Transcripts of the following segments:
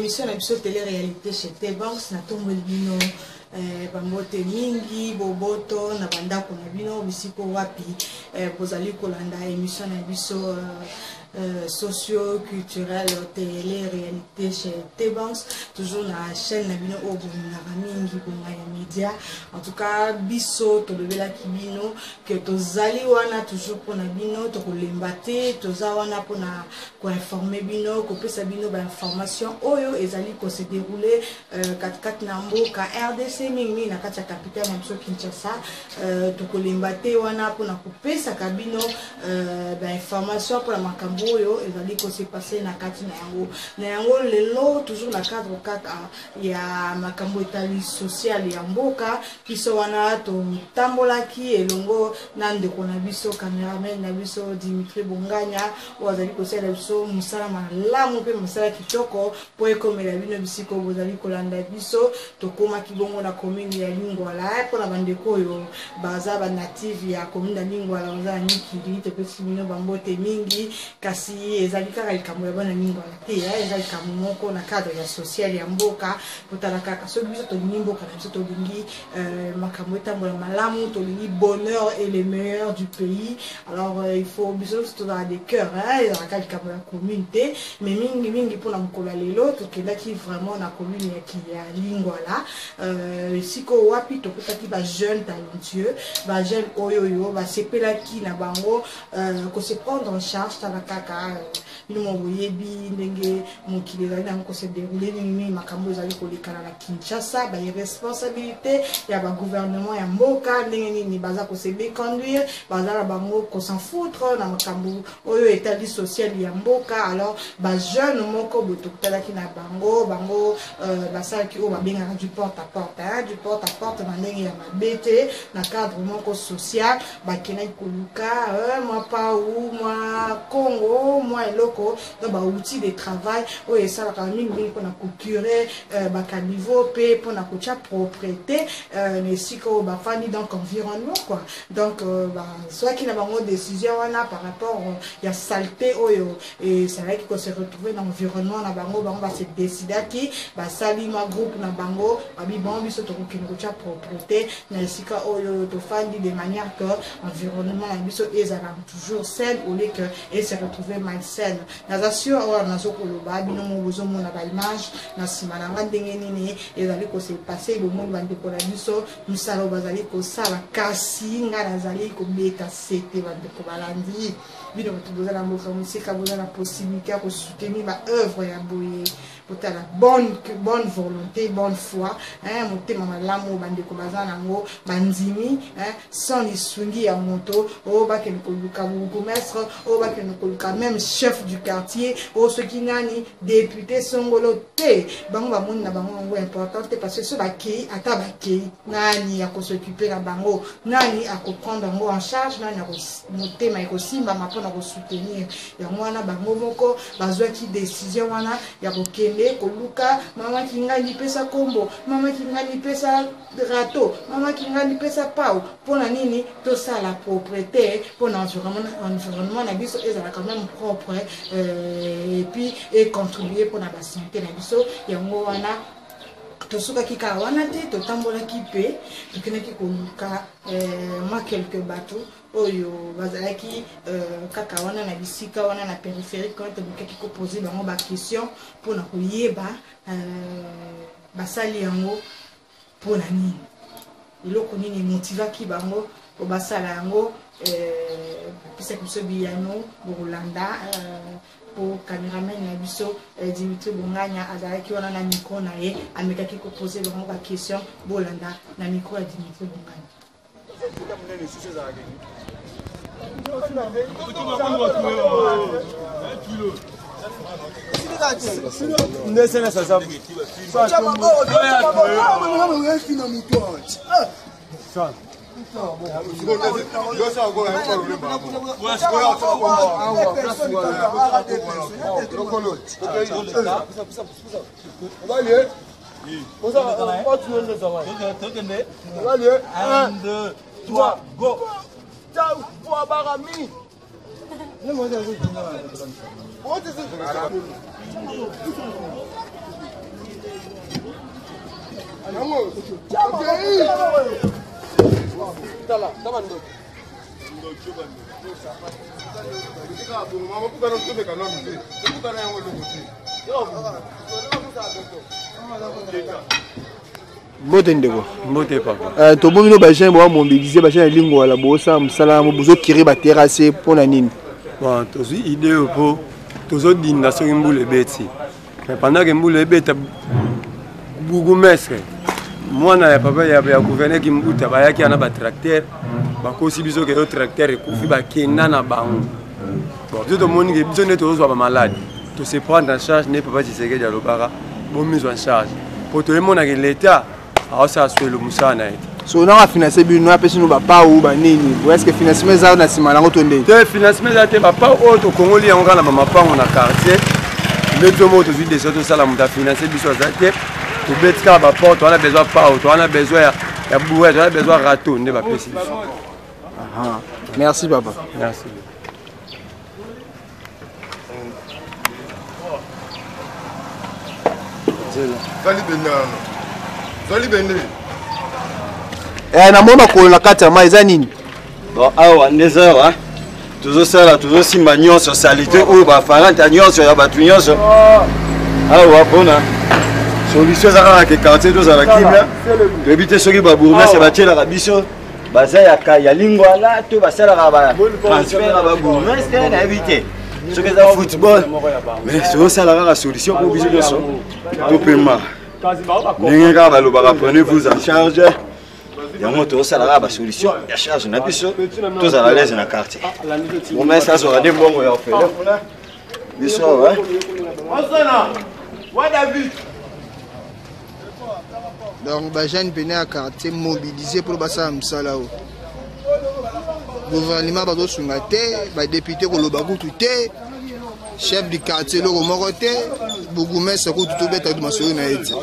émission de télé-réalité chez T-Banks, na tombe bino bambote mingi boboto na bandako na bino bisiko wapi bozali kolanda émission na biso socio-culturelle télé-réalité chez T-Banks, toujours la chaîne na bino o bonaka mingi bonga ya média. En tout cas biso to bebela kibino que tozali wana toujours pour na bino to kolemba te toza wana pour na ko informer bino ko pesa bino ba information oyo ezali ko se dérouler 4 na mboka RDC mingi na kati ya capitale na biso Kinshasa to kolemba te wana pour na ko pesa kabino ba information pour la makambo oyo ezali ko se passer na kati na yango lelo toujours na cadre 4 ya makambo etali social ya mboka biso wana to tambolaki elongo na ndeko na biso cameraman na biso Dimitri Bonganya ozali ko sala biso musala malamu pe musala kitoko po ekomela bino bisiko bozali kolanda biso to koma kibongo na commune ya Lingwala po na bandeko oyo baza ba native ya commune ya Lingwala baza nikili te pesi bino bambote mingi kasi ezali kaka likambo ya bana Lingwala te ezali likambo moko na cadre ya social ya mboka potala kaka so biso to mboka na biso to lingi makambo etambola malamu to lingi bonheur et les meilleurs du pays. Alors il faut biso to dans des cœurs ezalaka likambo ya communauté mais mingi pour na mkola lelo tokendaki vraiment na commune ya Lingwala siko wapi tokutaki ba jeunes talentueux ba jeunes oyo ba sepelaki na bango ko se prendre en charge tala kaka bino moyebi ndenge mokili ezali nango ko se dérouler nini makambo ezali kolekana na Kinshasa ba responsabilité ya ba gouvernement ya mboka ndenge nini baza ko se déconduire baza la bango ko s'en foutre na makambo oyo etali social ya mboka. Alors ba jeune moko botokutalaki na bango basalaki oyo babengaka du porte à porte na ndenge ya mabete na cadre moko social bakendaki koluka mwa pau mwa Congo mwa eloko donc ba outil de travail oyo esalaka mingi mpona kocurer bakaniveau pe mpona kotia propreté na esika oyo bafandi donc environnement quoi. Donc soki na bango décision wana par rapport ya saleté oyo ezalaki ko se retrouver dans l'environnement na bango base décidaki basali ma groupe na bango babi bon biso tokokende kotia propreté na esika oyo tofandi de manière que environnement na biso ezala toujours sain au lieu que et se retrouver malsaine. Nazasio oyo nazokoloba bino mo bozomona ba image na sima na ndenge nini ezali ko se passer le monde bandeko na biso musalo bazali ko sala kasi nga nazali ko beta sete bandeko balandi bino tozala mboka musika bozala possibilité ya ko soutenir ba œuvre ya boye pour la bonne volonté, bonne foi, motema malamu bandeko bazana ngo bandimi, sans les swingi à moto, o ba ken koluka bourgmestre, o ba ken koluka même chef du quartier, o ce qui nani député songolo te, bango ba moni na bango ngo important parce que ce ba ki ata ba ki nani ya ko s'occuper na bango, nani a ko prendre ngo en charge, nani a ko motema iko simba mapona ko soutenir. Ya mwana bango moko bazwa ki décision wana ya ko koluka mama kingani pesa kombo mama kingani pesa rato mama kingani pesa pau pona nini to ça la propreté pona environnement na biso ezala quand même propre et puis et contribuer pour la santé na biso yango wana tosuka kika wana te to tambola kipe tokenaki koluka ma quelques bateaux oyo bazalaki kaka wana na bisika wana na périphérique quand tokaki ko poser bango ba question pona koyeba basali yango pona nini eloko nini motivaki bango ko basala yango pisa biso biyano bolanda pour cameraman na biso Dimitri Bonganya azalaki wana na micro na ye amekaki ko poser bango ba question bolanda na micro ya Dimitri Bonganya. Mbote ndeko. Mbote papa. To bomino ba jeune bo mobiliser ba jeune lingo wala bo sa musala mo bozo kiri ba terrasse pona nini. Bon, tozi idée po tozo dinda so mbule beti. Mais pendant que mbule beta bougumestre. Moi na papa ya gouverneur qui mbuta ba yaki ana ba tracteur. Ba ko si biso ke yo tracteur e kufi ba kenda na bango. Bon, tout le monde qui besoin de tozo ba malade. To se prendre en charge ne papa Tshisekedi ya lobara. Bon mise en charge. Pour tout le monde que l'état a ça sur le musana. So on a financé bino apesi no ba pa ou ba nini. Est-ce que financement za na sima lango tonde? Te financement za te ba pa o to Congolais on na mama pa on a quartier. Mais tout le monde aussi des autres ça la muta financer biso za te. To betka ba porte on a besoin pa on a besoin ya bouet on a besoin râteau ne ba pesi. Aha. Merci papa. Merci. Zali Bene. Na mona ko na kati ya mai za nini? Bon awa ndeza wa. Tuzo simba nyonso salité ou ba faranta nyonso ya batu nyonso. Awa bona. Solution za ka ke quartier to za la kimia. To éviter soki ba bourgmestre ba tiela ka biso. Baza ya lingwa la to ba sala ba transfert ba bourgmestre na éviter. Soki za football. Mais so sala ka solution pour biso nyonso. To paiement. Ninga ba lo ba prenez-vous en charge. Yango to sala ba solution ya charge na biso to za la l'aise na quartier. Bon mais ça sera des bons ya faire. Biso hein. Osana. What David? Donc ba jeune pene à quartier mobilisé pour basa msala o. Gouvernement ba do sunga te, ba député ko lo ba kutu te. Chef du quartier lo moko te, bougumestre ko tout beta du masoro na eti.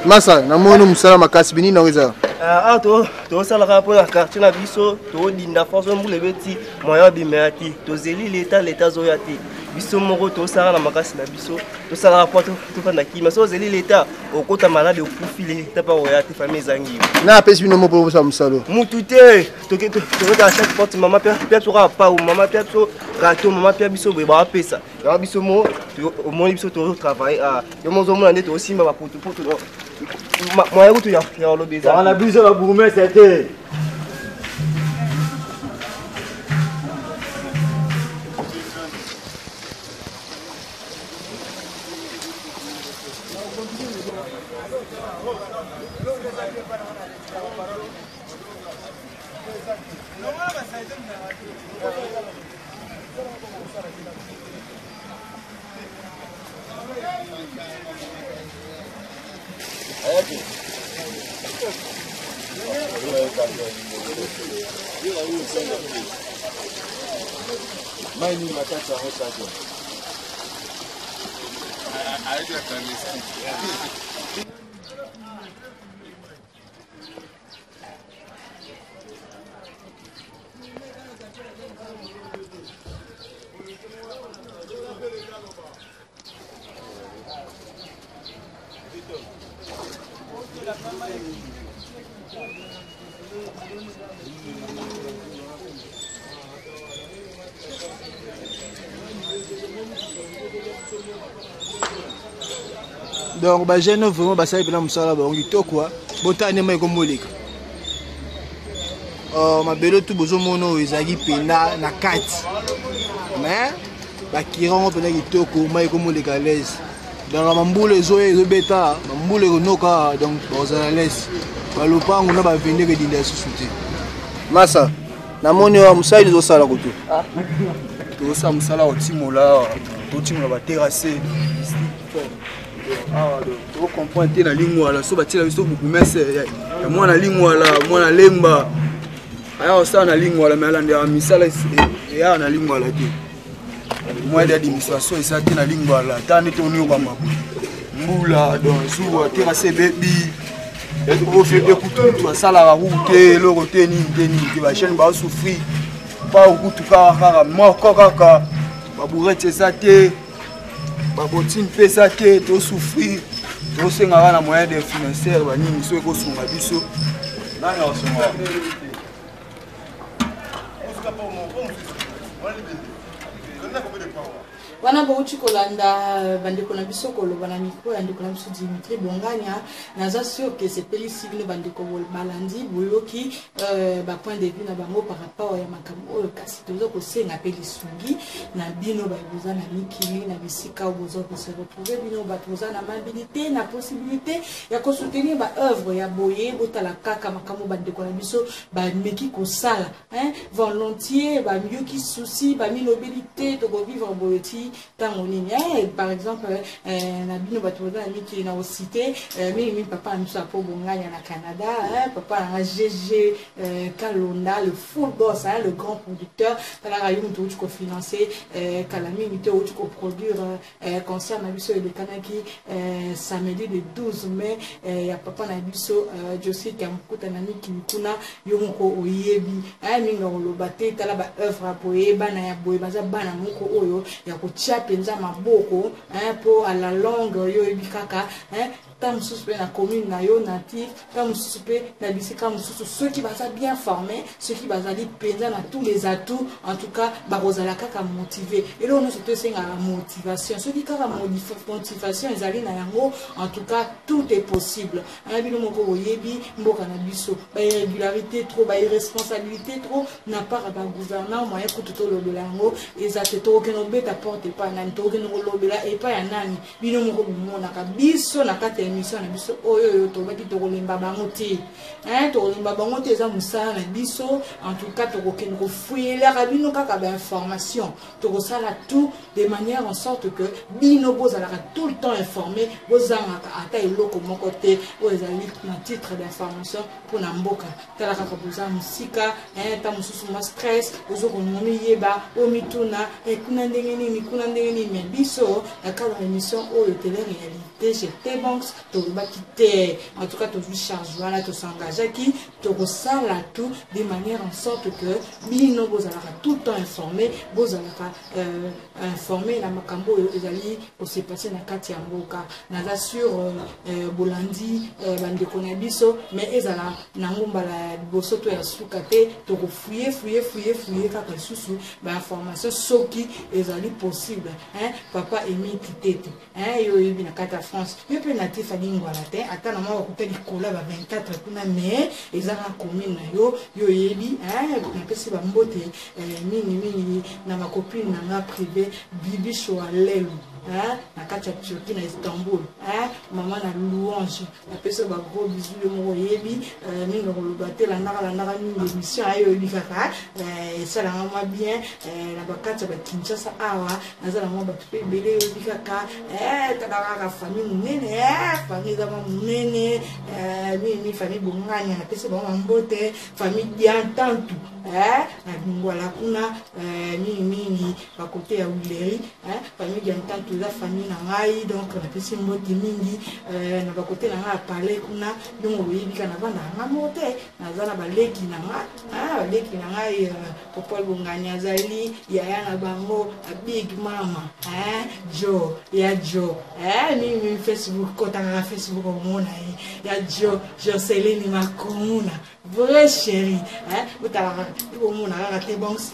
Masa, na mono musala makasi bini na weza. To sala pour la quartier na biso, to dinda force mbule beti, moya bimeati, to zeli l'état zoyati. Biso moko to sala na makasi na biso, to sala rapport to fanda kima, so zeli l'état, okota malade okufile, ta pa oyati famille zangi. Na pesi bino mo pour musalo. Mutute, to à chaque porte maman pia sera pas ou maman pia so gâteau maman pia biso be ba pesa. Ya biso mo au moins biso to travailler à yo mo zo mo na to aussi ma pour moi écoute ya lo beza. On a besoin la bourgmestre c'était. Donc ba jeune vraiment ba sala pena musala ba ngi to quoi botane mai ko moleka. Mabelo tu bozo mono ezaki pena na kati. Mais ba kirango pena kitoko mai ko moleka l'aise. Dans la mambule ezo beta, mambule ko noka donc boza l'aise. Ba lopango na ba vende ke dinda susute. Masa na moni wa musali zo sala kutu. To sa musala otimola, to timola ba terrasser. To comprendre te na lingwa la so batila biso bougumestre ya mwana lingwa la mwana lemba aya osala na lingwala me alandela misala eya na lingwala te moyen d'administration eza te na lingwala ata nde toniokama mbula donc suku ateka se bebi ekutu asalaka kuku te eloko te nini te bachaine baosouffrir pa okutu kaka moko kaka babourete eza te babotine mpe eza te tosouffrir tosengaka na moyen de financière banini so ekosunga biso nani aosunga wana bauti kolanda bandeko na biso koloba na mikro ya ndeko na biso Dimitri Bonganya naza sûr que sepelisi bino bandeko balandi boyoki point de vue na bango par rapport ya makambo oyo kasi tozo kosenga mpe lisungi na bino baboza na mikili na bisika oboza kose retrouver bino batoza na mobilité na possibilité ya kosoutenir baœuvre ya boye botala kaka makambo bandeko na biso bameki kosala volontiers bamioki souci baminobilité tokovivre boyoti par exemple na bino batoza na mikili na ocité mingi papa na biso apo Bonganya na Canada papa na GG Kalonda le full boss le grand producteur talaka yo mutu uko financer kalami mutu uko produire concert na biso le kanaki samedi le 12 mai ya papa na biso Josie Kamkuta na mikili kuna yo moko oyebi minga oloba te tala ba œuvre boye bana ya boye baza bana moko oyo ya tia penza maboko pour à la longue yo ebikaka tam suspect na commune na yo natif tam suspect na bisika mususu ceux qui baza bien formés ceux qui bazali penza na tous les atouts en tout cas bazala kaka motivé et là on se tenga la motivation ceux qui kaka motivation ezali na yango en tout cas tout est possible bino moko oyebi mboka na biso ba irrégularité trop ba irresponsabilité trop na part ba gouvernement moyen ko tout le belango ezate to ke no beta porte pas nani to ke no lobela et pas ya nani bino moko mona ka biso na kate émission na biso oyo to baki to kolemba bango te to kolemba bango te za musala na biso en tout cas to ko no fouiller la bino kaka ba information to ko sala tout de manière en sorte que bino bozala tout le temps informé bozanga ata eloko moko te ozali na titre d'information pour na mboka tala kaka bozanga musika ta mususu ma stress ozoko nomi yeba omituna kuna ndenge nini mais biso na cadre émission oyo télé réalité chez T-Banks to bakité en tout cas to charge voilà to s'engager qui to resala tout de manière en sorte que bino bozala tout le temps informé bozala informé na makambo ezali ko se passer na kati ya mboka na sur bolandi bandeko na biso mais ezala na ngomba la boso to ya suka te to ko fouiller kaka susu ba information soki ezali possible papa Emi Kitete yo yebi na kata France yo pe natif alingwala te ata na mwa ko likola ba 24 kuna mais ezaka commune na yo yebi na pesi ba mbote mingi na ma copine na nga privé Bibi Shoalelu na kati ya Turquie na Istanbul maman na louange na pesa ba gros bisous le mo yebi mingi ko lobatela naka mingi émission ayo bikaka sala ngama bien na bakati ba Kinshasa awa nazala mo ba pe belé bikaka tadaka famille munene famille za munene mi famille Bonganya na pesa ba mbote famille bien tantu na bingwala kuna mingi ba côté ya Uleri famille bien tantu la famille na ngai donc na pesi mbote mingi na ba côté na nga parler kuna donc oyebika na bana nga mote nazala baleki na nga baleki na ngai Popol Bonganya zali yaya na bango a big mama Jo ya Jo mi Facebook kota na Facebook mona ya Jo Jocelyn Makomuna vrai chéri utara mona ga T-Banks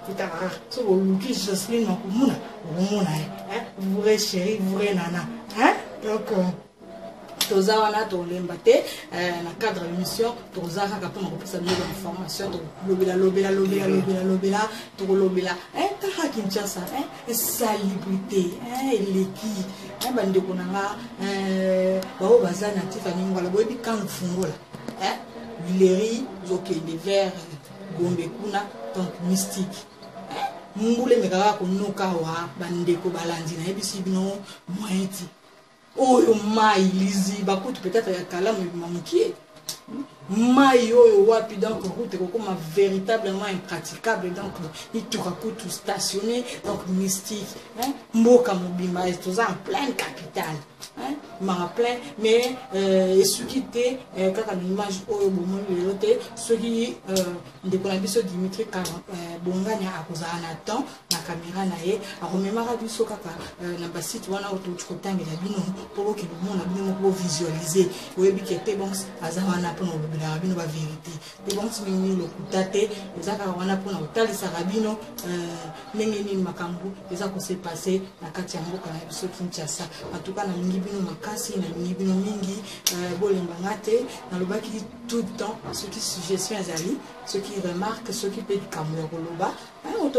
utara so luki Jocelyn Makomuna mona vrai chéri vrai nana donc toza wana tolemba te na cadre de mission toza kaka pour kopesa de information to lobela to lobela ta Kinshasa salubrité leki bandeko nanga bao bazana tifani ngwala boyebi kan fungola Uleri zokende vers Gombe kuna donc mystique mbule mekaka konoka wa bandeko balandi na ebisi bino moyeti oyo mai lizi bakutu peut-être ya kalamu mamukie mayo wapi donc route comme véritablement impraticable donc il tout stationné donc mystique hein mboka mobimba tout ça en pleine capitale hein ma plein mais ce qui était quand on image au moment de l'autre ce qui de qu'on a biso Dimitri bonganya akozana na temps na caméra na ye akomemaka biso kaka na ba site wana autotangela bino pour que le monde a bien pour visualiser oyebi que te bon azawana pour na bino ba vérité te bon simi lo kutate ezaka wana pour na otalisa rabino ndenge nini makambo eza ko se passer na kati ya mboka na biso Kinshasa en tout cas na mingi bino makasi na mingi bino mingi bolemba ngate na lobaki tout le temps ce qui suggestion ezali ce qui remarque ce qui peut kamwa koloba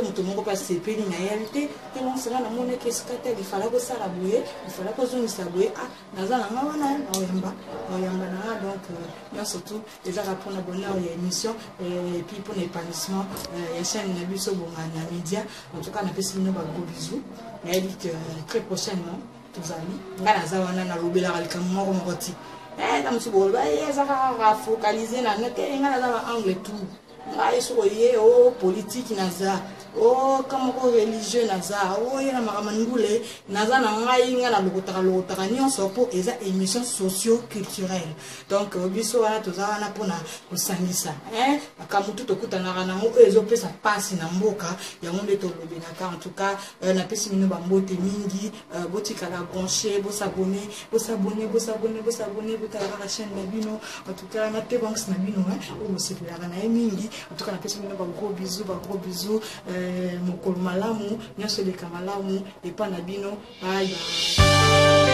moto moko pa sepeli na réalité te bon sera na mona que skata il fallait que ça la bouer il fallait que zone ça bouer ah naza na wana oyamba na donc bien surtout déjà pour la bonne émission et puis pour l'épanouissement ya chaîne na biso bongana média en tout cas na pesi bino ba gros bisous et dit que très prochainement tous amis ngana za wana na lobela kalika moko mokoti dans ce bol ba ça va focaliser na note ngana za angle tout ngai so ye o politique naza o kama ko religieux naza o yana makamangule naza na ngai ngana lokotaka nyonso po eza émission socio-culturelle donc biso wana tozana pona kosangisa akamutu tokutana na ngo ezo pesa pasi na mboka ya monde to lobelaka en tout cas na pesi mino ba mbote mingi botika la brancher bo s'abonner botala la chaîne na bino en tout cas na te banks na bino o se pelaka na mingi en tout cas na pesi mino ba gros bisous mokolo malamu nyonso leka malamu epa na bino bye bye.